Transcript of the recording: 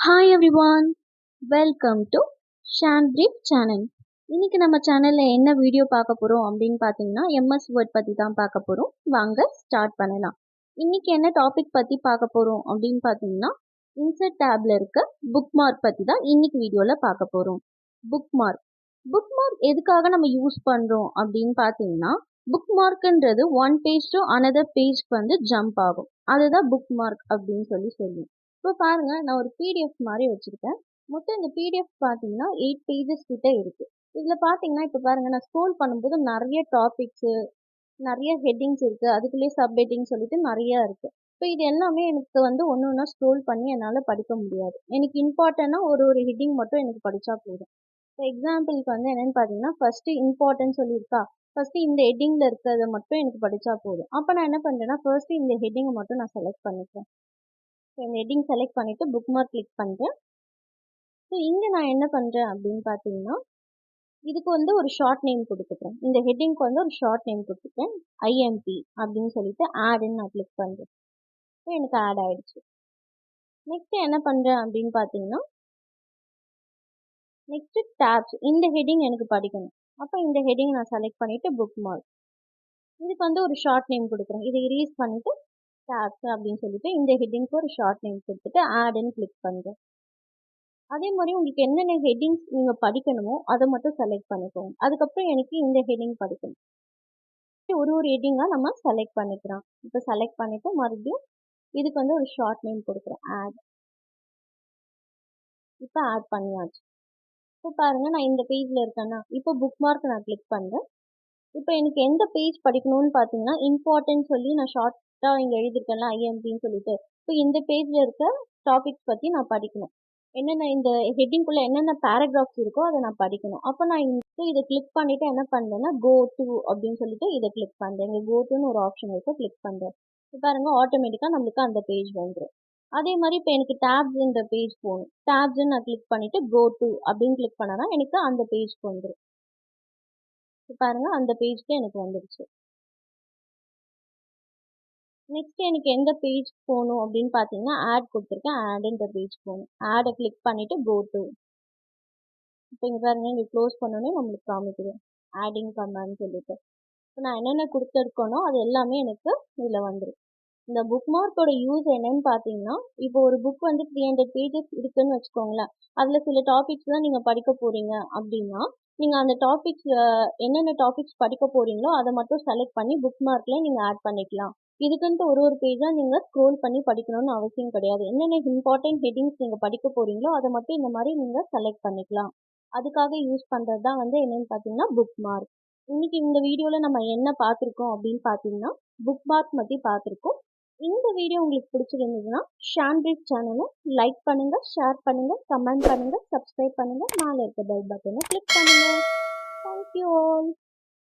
Hi everyone, welcome to ஷான்ட்ரிப் channel. இன்னைக்கு நம்ம சேனல்ல என்ன வீடியோ பார்க்க போறோம் அப்படின்னு பார்த்தீங்கன்னா எம்எஸ் வேர்ட் பத்தி தான் பார்க்க போறோம். வாங்க ஸ்டார்ட் பண்ணலாம். இன்னைக்கு என்ன டாபிக் பத்தி பார்க்க போறோம் அப்படின்னு பார்த்தீங்கன்னா இன்சர்ட் டேப்ல இருக்க புக் மார்க் பத்தி தான் இன்னைக்கு வீடியோல பார்க்க போறோம். புக் மார்க் எதுக்காக நம்ம யூஸ் பண்றோம் அப்படின்னு பார்த்தீங்கன்னா புக் மார்க்ன்றது ஒன் பேஜ் டு அனதர் பேஜ்க்கு வந்து ஜம்ப் ஆகும். அதுதான் புக் மார்க் அப்படின்னு சொல்லுவோம். இப்போ பாருங்க, நான் ஒரு பிடிஎஃப் மாதிரி வச்சிருக்கேன். மொத்தம் இந்த பிடிஎஃப் பார்த்தீங்கன்னா 8 பேஜஸ் கிட்ட இருக்கு. இதுல பார்த்தீங்கன்னா இப்போ பாருங்க, நான் ஸ்க்ரோல் பண்ணும்போது நிறைய டாபிக்ஸ், நிறைய ஹெட்டிங்ஸ் இருக்கு. அதுக்குள்ளேயே சப் ஹெட்டிங் சொல்லிட்டு நிறைய இருக்கு. இப்போ இது எல்லாமே எனக்கு வந்து ஒன்று ஒன்றா ஸ்க்ரோல் பண்ணி என்னால் படிக்க முடியாது. எனக்கு இம்பார்ட்டண்டாக ஒரு ஹெட்டிங் மட்டும் எனக்கு படித்தா போதும். இப்போ எக்ஸாம்பிளுக்கு வந்து என்னன்னு பார்த்தீங்கன்னா ஃபர்ஸ்ட் இம்பார்ட்டன்ட் சொல்லியிருக்கா, ஃபர்ஸ்ட் இந்த ஹெட்டிங்ல இருக்கிறத மட்டும் எனக்கு படித்தா போதும். அப்போ நான் என்ன பண்ணுறேன்னா ஃபர்ஸ்ட் இந்த ஹெட்டிங்கை மட்டும் நான் செலக்ட் பண்ணிக்கிறேன். ஸோ இந்த ஹெட்டிங் செலக்ட் பண்ணிவிட்டு புக் மார்க் கிளிக் பண்ணுறேன். ஸோ இங்கே நான் என்ன பண்ணுறேன் அப்படின்னு பார்த்தீங்கன்னா இதுக்கு வந்து ஒரு ஷார்ட் நேம் கொடுத்துக்கிறேன். இந்த ஹெட்டிங்க்கு வந்து ஒரு ஷார்ட் நேம் கொடுத்துக்கிறேன், ஐஎம்பி அப்படின்னு சொல்லிட்டு ஆடுன்னு நான் கிளிக் பண்ணுறேன். ஸோ எனக்கு ஆட் ஆகிடுச்சு. நெக்ஸ்ட் என்ன பண்ணுறேன் அப்படின்னு பார்த்தீங்கன்னா நெக்ஸ்ட் டேப்ஸ், இந்த ஹெட்டிங் எனக்கு படிக்கணும். அப்போ இந்த ஹெட்டிங் நான் செலக்ட் பண்ணிவிட்டு புக் மார்க், இதுக்கு வந்து ஒரு ஷார்ட் நேம் கொடுக்குறேன். இதை இரேஸ் பண்ணிவிட்டு டேப்ஸ் அப்படின்னு சொல்லிட்டு இந்த ஹெட்டிங்க்கு ஒரு ஷார்ட் நேம் கொடுத்துட்டு ஆடுன்னு கிளிக் பண்ணுறேன். அதே மாதிரி உங்களுக்கு என்னென்ன ஹெட்டிங்ஸ் நீங்கள் படிக்கணுமோ அதை மட்டும் செலக்ட் பண்ணிக்கோங்க. அதுக்கப்புறம் எனக்கு இந்த ஹெட்டிங் படிக்கணும். ஒரு ஹெட்டிங்காக நம்ம செலக்ட் பண்ணிக்கிறோம். இப்போ செலக்ட் பண்ணிவிட்டு மறுபடியும் இதுக்கு வந்து ஒரு ஷார்ட் நேம் கொடுக்குறேன், ஆட். இப்போ ஆட் பண்ணியாச்சு. இப்போ பாருங்கள், நான் இந்த பேஜில் இருக்கேன்னா இப்போ புக் மார்க் நான் கிளிக் பண்ணுறேன். இப்போ எனக்கு எந்த பேஜ் படிக்கணும்னு பார்த்தீங்கன்னா இம்பார்ட்டன்ட் சொல்லி நான் ஷார்ட்டாக இங்கே எழுதியிருக்கேன்ல ஐஎம்பின்னு சொல்லிட்டு, இப்போ இந்த பேஜில் இருக்க டாபிக்ஸ் பற்றி நான் படிக்கணும். என்னென்ன இந்த ஹெட்டிங்குள்ளே என்னென்ன பேராகிராஃப்ஸ் இருக்கோ அதை நான் படிக்கணும். அப்போ நான் இதை கிளிக் பண்ணிவிட்டு என்ன பண்ணுறேன்னா கோ டு அப்படின்னு சொல்லிட்டு இதை கிளிக் பண்ணுறேன். இங்கே கோ டுன்னு ஒரு ஆப்ஷன் இருக்கும், கிளிக் பண்ணுறேன். இப்போ பாருங்கள், ஆட்டோமேட்டிக்காக நம்மளுக்கு அந்த பேஜ் வந்துடும். அதே மாதிரி இப்போ எனக்கு டேப்ஸ்ன்ற பேஜ் போகணும். டேப்ஸ்ன்னு நான் கிளிக் பண்ணிவிட்டு கோ டு அப்படின்னு கிளிக் பண்ணனா எனக்கு அந்த பேஜ்க்கு வந்துடும். இப்போ பாருங்கள், அந்த பேஜ்க்கு எனக்கு வந்துடுச்சு. நெக்ஸ்ட் எனக்கு எந்த பேஜ் போகணும் அப்படின்னு பார்த்தீங்கன்னா ஆட் கொடுத்துருக்கேன், ஆடுன்ற பேஜ் போகணும். ஆடை கிளிக் பண்ணிவிட்டு கோ டு. இப்போ இங்கே பாருங்க, இங்கே க்ளோஸ் பண்ணோன்னே நம்மளுக்கு காமிக்குது ஆடிங் கமாண்ட் சொல்லிட்டு. இப்போ நான் என்னென்ன கொடுத்துருக்கேனோ அது எல்லாமே எனக்கு இதில் வந்துடும். இந்த புக் மார்க்கோட யூஸ் என்னன்னு பார்த்தீங்கன்னா இப்போ ஒரு புக் வந்து 300 பேஜஸ் இருக்குன்னு வச்சுக்கோங்களேன். அதில் சில டாபிக்ஸ் தான் நீங்கள் படிக்க போகிறீங்க அப்படின்னா நீங்கள் அந்த டாபிக்ஸ் என்னென்ன டாபிக்ஸ் படிக்க போகிறீங்களோ அதை மட்டும் செலக்ட் பண்ணி புக் மார்க்கில் நீங்கள் ஆட் பண்ணிக்கலாம். இதுக்குன்ட்டு ஒரு பேஜாக நீங்கள் ஸ்க்ரோல் பண்ணி படிக்கணும்னு அவசியம் கிடையாது. என்னென்ன இம்பார்ட்டன்ட் ஹெட்டிங்ஸ் நீங்கள் படிக்க போகிறீங்களோ அதை மட்டும் இந்த மாதிரி நீங்கள் செலக்ட் பண்ணிக்கலாம். அதுக்காக யூஸ் பண்ணுறது தான் வந்து என்னென்னு பார்த்தீங்கன்னா புக் மார்க். இன்னைக்கு இந்த வீடியோவில் நம்ம என்ன பார்த்துருக்கோம் அப்படின்னு பார்த்தீங்கன்னா புக் மார்க் பற்றி பார்த்துருக்கோம். இந்த வீடியோ உங்களுக்கு பிடிச்சிருந்ததுன்னா ஷான்ட்ரிப் சேனலை லைக் பண்ணுங்க, ஷேர் பண்ணுங்க, கமெண்ட் பண்ணுங்க, சப்ஸ்கிரைப் பண்ணுங்க, மேலே இருக்க பெல் பட்டனை கிளிக் பண்ணுங்க. Thank you all.